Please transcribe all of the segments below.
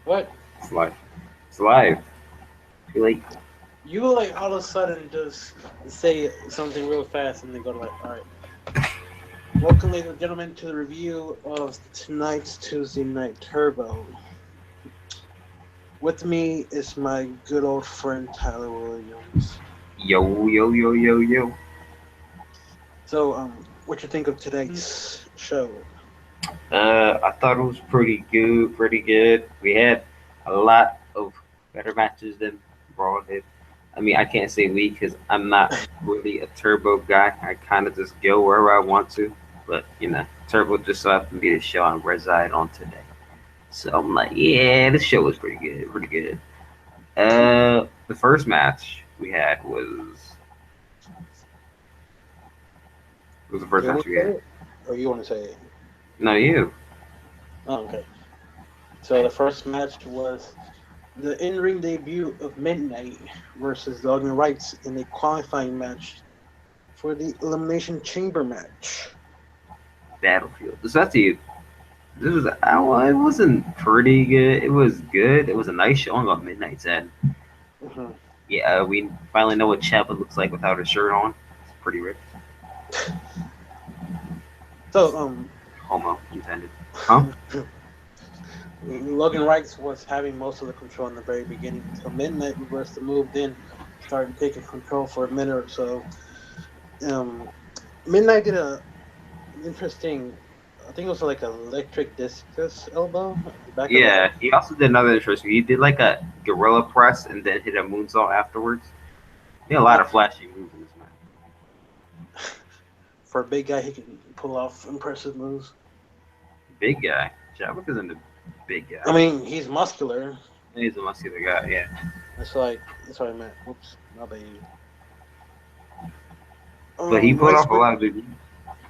What? It's live. It's live. Too late. You like all of a sudden just say something real fast and then go to like, all right. Welcome, ladies and gentlemen, to the review of tonight's Tuesday Night Turbo. With me is my good old friend Tyler Williams. Yo, yo, yo, yo, yo. So, what you think of today's show? I thought it was pretty good, pretty good. We had a lot of better matches than Raw did. I mean, I can't say we because I'm not really a Turbo guy. I kind of just go wherever I want to. But, Turbo just so happened to be the show I reside on today. So I'm like, yeah, this show was pretty good, pretty good. The first match we had was the first You match want we to say had. it, or you want to say it? No, you. Oh, okay. So the first match was the in-ring debut of Midnight versus Logan Wrights in a qualifying match for the Elimination Chamber match. Battlefield. So that's you. This was well, it wasn't pretty good. It was good. It was a nice showing on Midnight's End. Hmm. Yeah, we finally know what Ciampa looks like without a shirt on. It's pretty rich. So, Homo intended. Huh? Logan Wrights was having most of the control in the very beginning until Midnight reversed the move, then started taking control for a minute or so. Um, Midnight did a interesting, I think it was like an electric discus elbow at the back of the Yeah, head. he also did another interesting. He did like a gorilla press and then hit a moonsault afterwards. He had a lot Yeah, of flashy moves in this match. for a big guy, he can pull off impressive moves. Big guy. Ciampa isn't a big I guy. mean, he's muscular. He's a muscular guy. Yeah, That's what I meant. Whoops, my bad. but he put Wrights off a win. lot of big.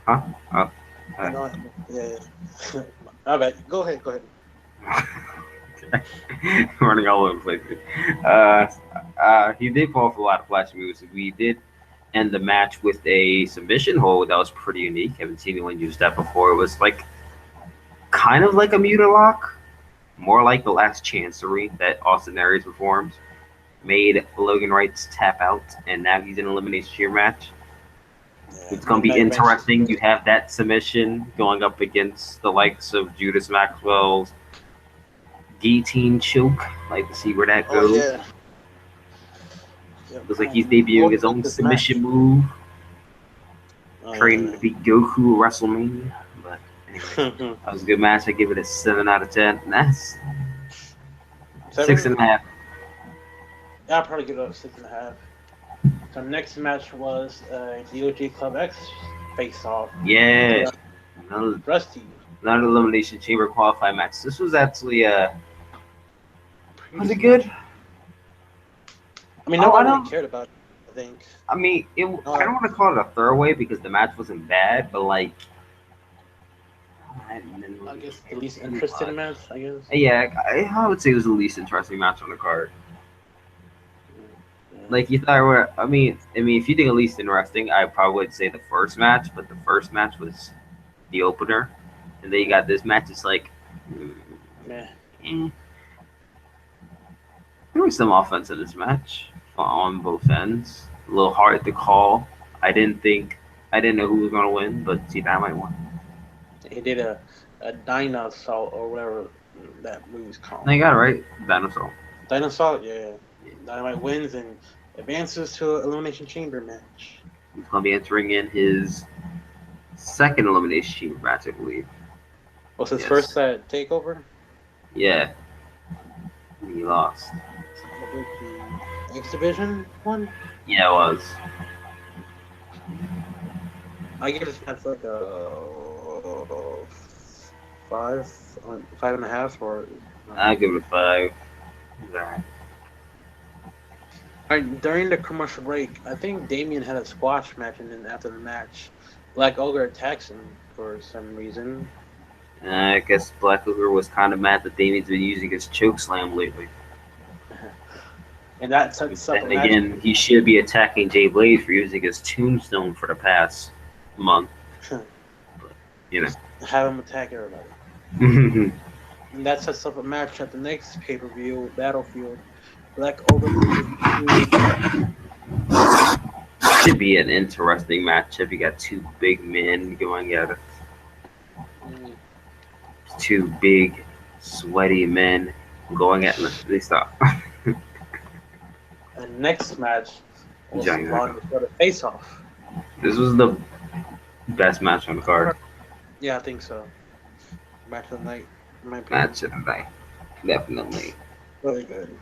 Huh? Oh. I know. Yeah, yeah. My bad. Go ahead. Go ahead. Running all over the place. He did pull off a lot of flashy moves. We did end the match with a submission hold that was pretty unique. Haven't seen anyone use that before. It was like kind of like a Mutilock, more like the last Chancery that Austin Aries performed. Made Logan Wrights tap out, and now he's in an elimination chamber match. Yeah, It's gonna be Midnight eventually. interesting. You have that submission going up against the likes of Judas Maxwell's guillotine choke. Like to see where that Oh goes. yeah. Yeah, Looks like he's I'm debuting going his to like own this match. submission move, Oh training to yeah, be Goku at WrestleMania. But anyways, yeah. that was a good match. I give it a 7 out of 10. That's six Seven. and a half. Yeah, I'll probably give it a 6.5. So next match was DOG Club X face off Yeah, against another, Rusty. another elimination chamber qualifying match. This was actually was it Pre-match. good? I mean, Oh, I nobody really don't. cared about it, I think. I mean, I don't No, want to call it a throwaway because the match wasn't bad, but like I didn't I really guess the care least too interested much. match, I guess. Yeah, I would say it was the least interesting match on the card. Yeah. Like you thought, I mean, if you think the least interesting, I probably would say the first match, but the first match was the opener, and then you got this match. It's like, mm, Meh. eh. There was some offense in this match on both ends. A little hard to call. I didn't know who was gonna win, but see, that might win. He did a dinosaur or whatever that movie's No, called. you got it right, dinosaur. Dinosaur, yeah. Dynamite wins and advances to an Elimination Chamber match. He's gonna be entering in his second elimination chamber match, I believe. Was his first Yes. takeover? Yeah, he lost. Was it the X Division one? Yeah, it was. I give this match like a five, 5.5, or I give it a 5. Alright. during the commercial break. I think Damien had a squash match, and then after the match, Black Ogre attacks him for some reason. I guess Black Ogre was kind of mad that Damien's been using his choke slam lately. And that sets up a Then match. again, he should be attacking Jay Blade for using his tombstone for the past month. But, you Just have him attack everybody. know. and that sets up a match at the next pay per view, Battlefield. Black Orbit versus Drew. Should be an interesting matchup. You got two big men going at it. Mm, Two big, sweaty men going at it. They stop. and next match was Giant. longest for the face off. This was the best match on the card. Yeah, I think so. Match of the night, in my opinion. Match of the night. Definitely. Really good.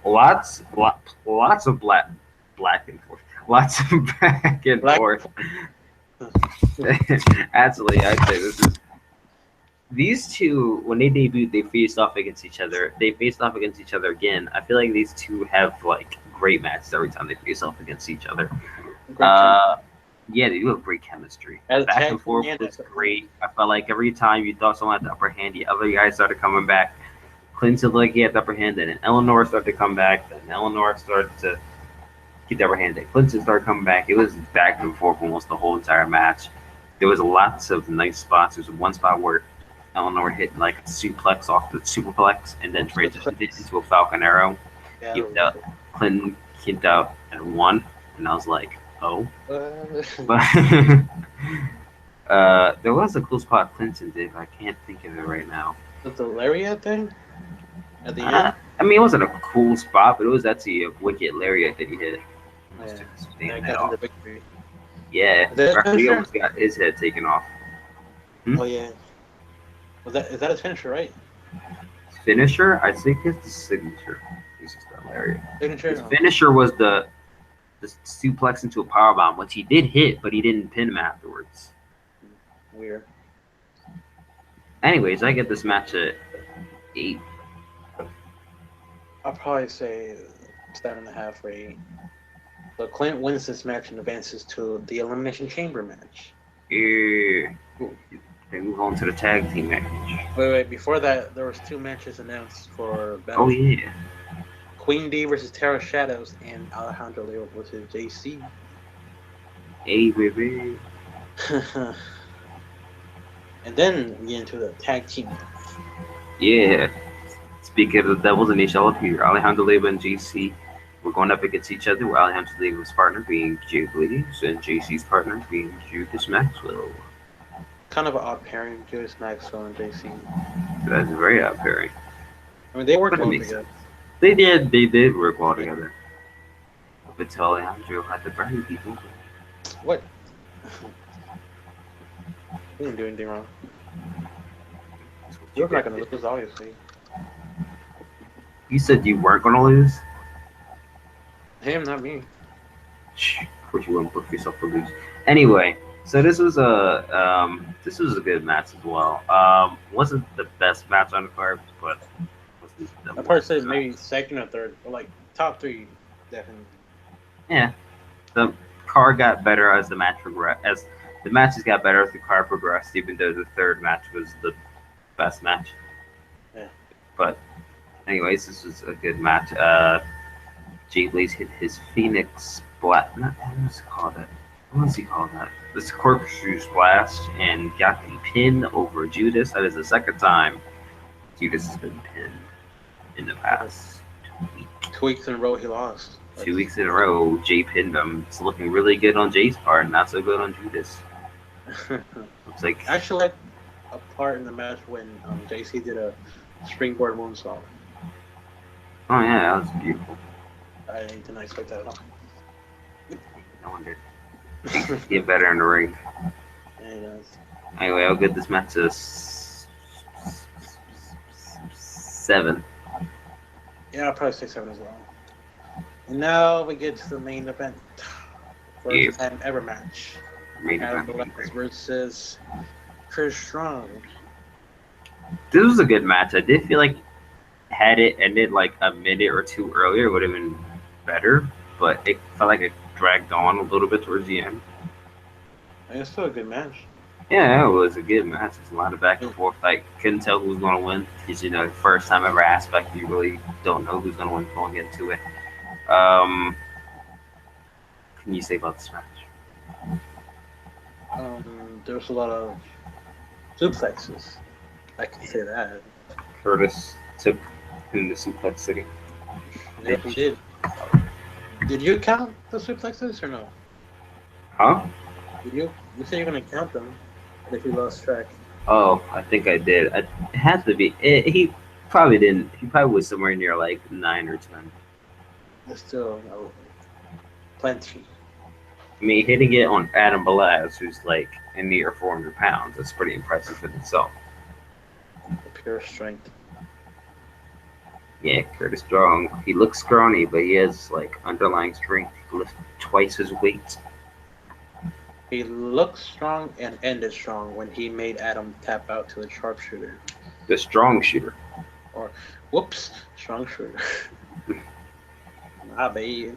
Lots of black and forth. Lots of back and Black- forth. Actually, I'd say these two, when they debuted, they faced off against each other. They faced off against each other again. I feel like these two have like great matches every time they face off against each other. Yeah, they do have great chemistry. As Back tag and forth team, was great. I felt like every time you thought someone had the upper hand, the other guys started coming back. Clinton looked like he had the upper hand, and then Eleanor started to come back. Then Eleanor started to get the upper hand. Then Clinton started coming back. It was back and forth almost the whole entire match. There was lots of nice spots. There was one spot where Eleanor hit like a suplex off the superplex and then transitioned it into a Falcon Arrow. Yeah, Kicked out. Clinton kicked out and won, and I was like, oh. But there was a cool spot Clinton did, but I can't think of it right now. the lariat thing at the end. I mean, it wasn't a cool spot, but it was actually a wicked lariat that he hit. Yeah, Damn, got the victory. yeah, That- referee almost got his head taken off. Oh yeah. Is that his finisher, right? Finisher? I think it's the signature. It's just that lariat. Signature. His finisher was the suplex into a powerbomb, which he did hit, but he didn't pin him afterwards. Weird. Anyways, I get this match at 8. I'll probably say 7.5 or 8. So Clint wins this match and advances to the Elimination Chamber match. Yeah. They move on to the tag team match. Wait. Before that, there was 2 matches announced for Oh Battle. yeah. Queen D versus Terra Shadows and Alejandro Leo versus JC. Hey baby. And then we get into the tag team. Yeah. Speaking of the Devils and they shall appear, Alejandro Leyva and JC were going up against each other, with Alejandro Leyva's partner being Jay Blaze and JC's partner being Judas Maxwell. Kind of an odd pairing, Judas Maxwell and JC. That's a very odd pairing. I mean, they work But it well makes together. They did work well together. Up until Alejandro had to burn people. What? We didn't do anything wrong. You're not gonna lose, obviously. You said you weren't gonna lose? Him, not me. Shh, of course you wouldn't put yourself to lose. Anyway, so this was a good match as well. Wasn't the best match on the card, but was the I'd probably say maybe second or third, but like top 3, definitely. Yeah, the card got better as the match progressed. As the matches got better as the card progressed, even though the third match was the best match. Yeah. But anyways, this was a good match. Jay Blaze hit his Phoenix Blast. What's it called? What's he called that? This corkscrew splash and got the pin over Judas. That is the second time Judas has been pinned in the past 2 weeks. 2 weeks in a row, he lost. 2 weeks in a row, Jay pinned him. It's looking really good on Jay's part, not so good on Judas. Looks like Actually, like a part in the match when JC did a springboard moonsault. oh yeah, that was beautiful. I didn't expect that at all. I wonder. Get better in the ring. Yeah, he does. Anyway, I'll give this match a 7. Yeah, I'll probably say 7 as well. And now we get to the main event. First Yeah. time ever match. Main Adam event. Velez versus Chris Strong. This was a good match. I did feel like had it ended like a minute or 2 earlier, it would have been better, but it felt like it dragged on a little bit towards the end. And it's still a good match. Yeah, it was a good match. It's a lot of back and forth. Like, couldn't tell who was going to win because, first time ever aspect, you really don't know who's going to win going into it. Can you say about this match? There's a lot of suplexes. I can say that. Curtis took him to Suplex City. Yeah, he did. Did you count the suplexes or no? Huh? Did you? You said you're gonna count them, but if you lost track, Oh, I think I did. It has to be. He probably didn't. He probably was somewhere near like 9 or 10. there's still plenty. I mean, hitting it on Adam Balaz, who's like a near 400 pounds. That's pretty impressive in itself. The pure strength. Yeah, Curtis Strong. He looks scrawny, but he has like underlying strength. He can lift twice his weight. He looked strong and ended strong when he made Adam tap out to the sharpshooter. The strong shooter. Or, whoops, strong shooter. Ah, babe.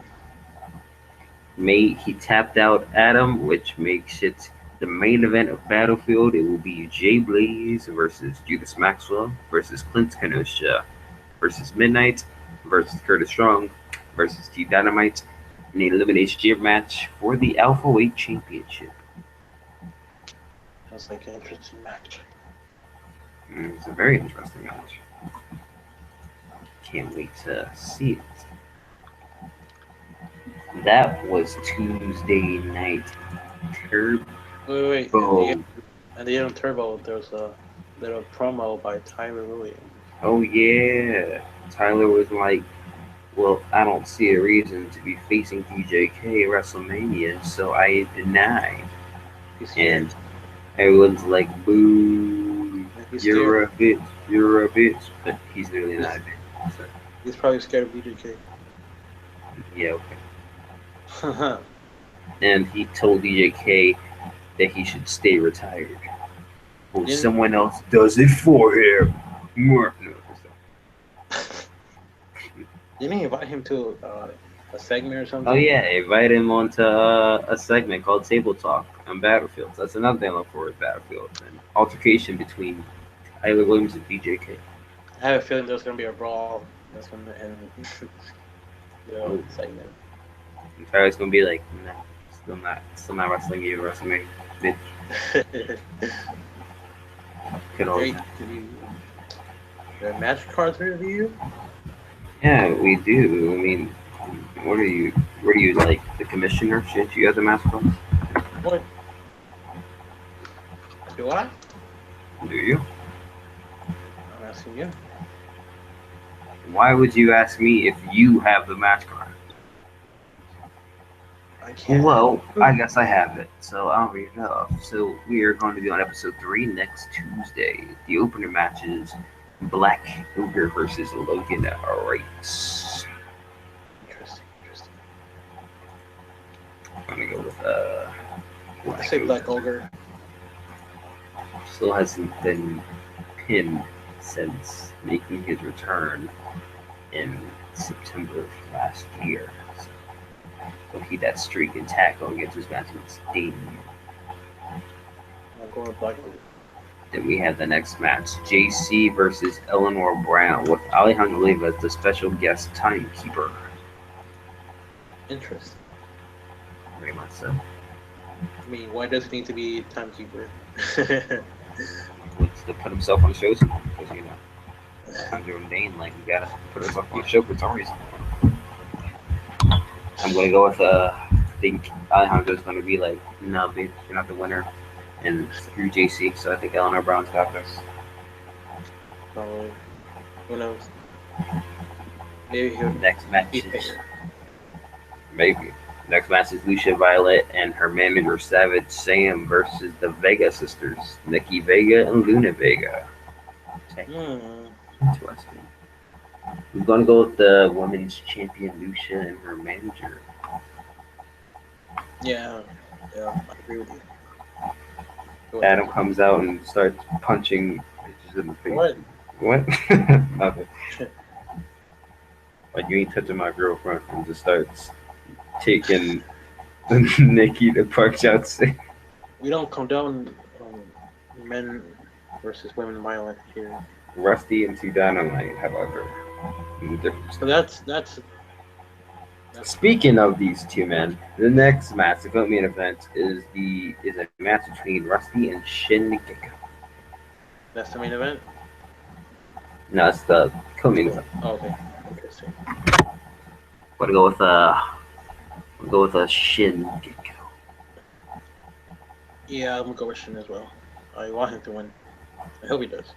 He tapped out Adam, which makes it the main event of Battlefield. It will be Jay Blaze versus Judas Maxwell versus Clint Kenosha versus Midnight versus Curtis Strong versus T Dynamite in an elimination chamber match for the Alpha Weight Championship. Sounds like an interesting match. It's a very interesting match. Can't wait to see it. That was Tuesday night. Wait. Turbo. At the end of Turbo, there's a little promo by Tyler Williams. Oh yeah. Tyler was like, well, I don't see a reason to be facing DJK at WrestleMania, so I deny. And everyone's like, boo, you're a bitch. But he's really not a bitch. So. He's probably scared of DJK. Yeah, okay. And he told DJK that he should stay retired. Or someone else does it for him. No. Didn't he invite him to a segment or something? Oh yeah, invite him onto a segment called Table Talk on Battlefield. That's another thing I look forward to Battlefield. An altercation between Tyler Williams and DJK. I have a feeling there's gonna be a brawl that's gonna end the segment. And Tyler's gonna be like, no, still not wrestling you, WrestleMania, bitch. Could always. The match cards review? Yeah, we do. I mean, what are you like the commissioner? Shouldn't you have the match cards? What? Do I? Do you? I'm asking you. Why would you ask me if you have the match card? I can't. Well, I guess I have it, so I'll read it off. So we are going to be on episode 3 next Tuesday. The opener match is Black Ogre versus Logan Rice. Interesting. I'm gonna go with I say Black Ogre. Still hasn't been pinned since making his return in September of last year. So keep that streak intact going against his match with Sting. I'm going with Black Ogre. Then we have the next match, JC versus Eleanor Brown, with Alejandro Leyva as the special guest timekeeper. Interesting. Very much so. I mean, why does he need to be timekeeper? Wants to put himself on shows, because, you know, Alejandro and Dane, like, you gotta put himself on a show for some reason. I'm gonna go with, I think Alejandro's gonna be like, no, bitch, you're not the winner. And through JC, so I think Eleanor Brown's got this. Probably. Who knows? Maybe he'll. Next match is maybe. Next match is Lucia Violet and her manager Savage Sam versus the Vega sisters, Nikki Vega and Luna Vega. Okay. Interesting. We're gonna go with the women's champion Lucia and her manager. Yeah, I agree with you. Adam comes out and starts punching bitches in the face. What? Nothing. Like, you ain't touching my girlfriend, and just starts taking Nikki to Park Johnson. We don't condone men versus women violence here. Rusty and T Dynamite, however. So that's Speaking of these two men, the next match, the main event, is a match between Rusty and Shin Gekko. the main event. No, it's the co-main event. Oh, okay. Interesting. Gotta go with a Shin Gekko. Yeah, I'm gonna go with Shin as well. I want him to win. I hope he does.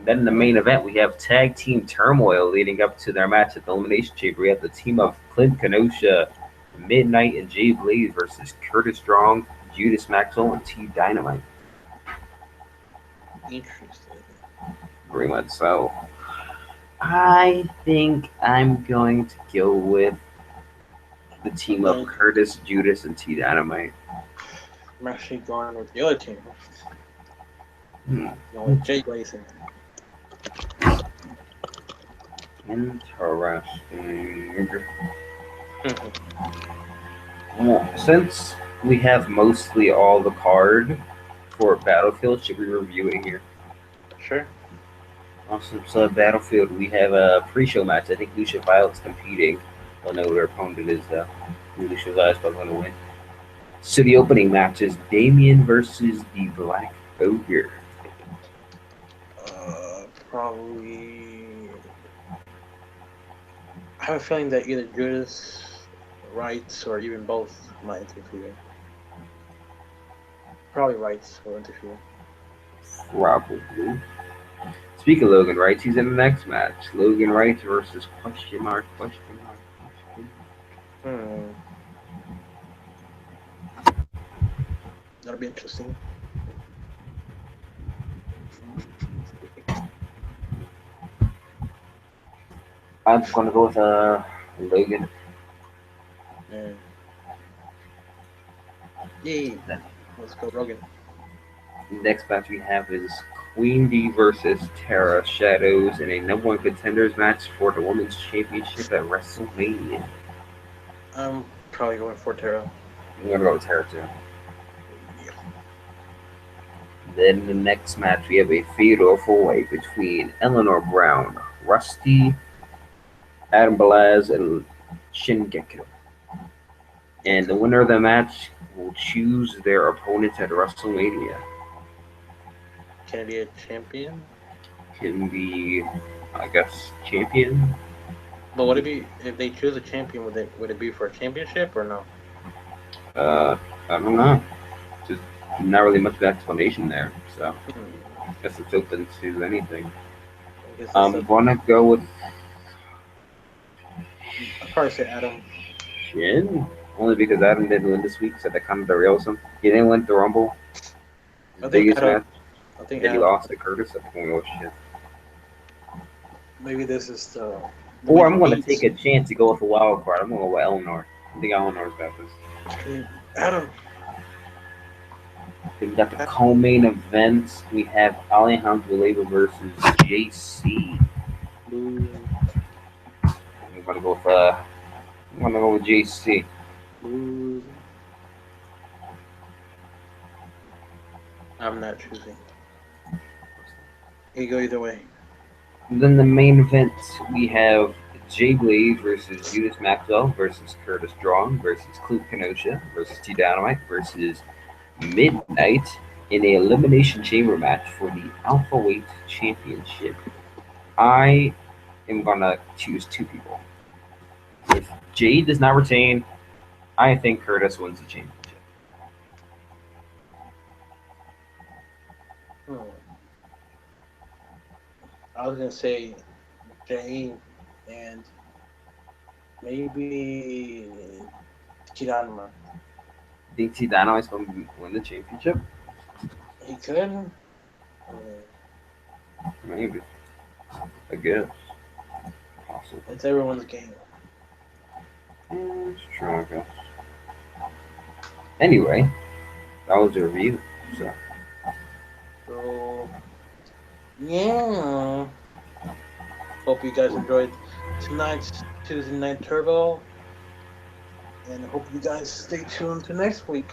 Then in the main event, we have Tag Team Turmoil leading up to their match at the Elimination Chamber. We have the team of Clint Kenosha, Midnight, and Jay Blaze versus Curtis Strong, Judas Maxwell, and T Dynamite. Interesting. Very much so. I think I'm going to go with the team of Curtis, Judas, and T Dynamite. I'm actually going with the other team. Hmm. Going with Jay Blaze. Interesting. Well, since we have mostly all the card for Battlefield, should we review it here? Sure. Awesome. So at Battlefield, we have a pre-show match. I think Lucia Violet's competing. I don't know who their opponent is though. Lucia Violet's probably going to win. So the opening match is Damien versus the Black Ogre. Probably. I have a feeling that either Judas, Wrights, or even both might interfere. Probably Wrights will interfere. Probably. Speaking of Logan Wright, he's in the next match. Logan Wright versus question mark. That'll be interesting. I'm gonna go with Logan. Yay! Let's go, Rogan. Next match we have is Queen D versus Tara Shadows in a number one contenders match for the Women's Championship at WrestleMania. I'm probably going for Tara. I'm gonna go with Tara too. Yeah. Then the next match we have a fatal four-way between Eleanor Brown, Rusty, Adam Balaz, and Shin Gekko. And the winner of the match will choose their opponents at WrestleMania. Can it be a champion? Can be, I guess, champion. But would it be if they choose a champion? Would it be for a championship or no? I don't know. Just not really much of an explanation there. So I guess it's open to anything. I'm gonna go with I'd probably say Adam. Shin. Only because Adam didn't win this week, so that kind of derails him. He didn't win the Rumble. I think Biggest Adam. match. I think And he Adam. lost to Curtis. I think I'm going to go with Shin. Maybe this is the. Or I'm going to take a chance to go with a wild card. I'm going to go with Eleanor. I think Eleanor's got this. Adam. We got the co-main event. We have Alejandro Leyva versus JC. I'm gonna go with JC. I'm not choosing. You go either way. And then the main event we have Jay Blaze versus Judas Maxwell versus Curtis Strong versus Clint Kenosha versus T Dynamite versus Midnight in a elimination chamber match for the Alpha Weight Championship. I am gonna choose two people. If Jay does not retain, I think Curtis wins the championship. I was gonna say Jay and maybe Kirama. Think T Dynamite's gonna win the championship? He could. Maybe. I guess. Possible. It's everyone's game. It's true, I guess. Anyway, that was a review. So yeah. Hope you guys enjoyed tonight's Tuesday Night Turbo. And I hope you guys stay tuned to next week.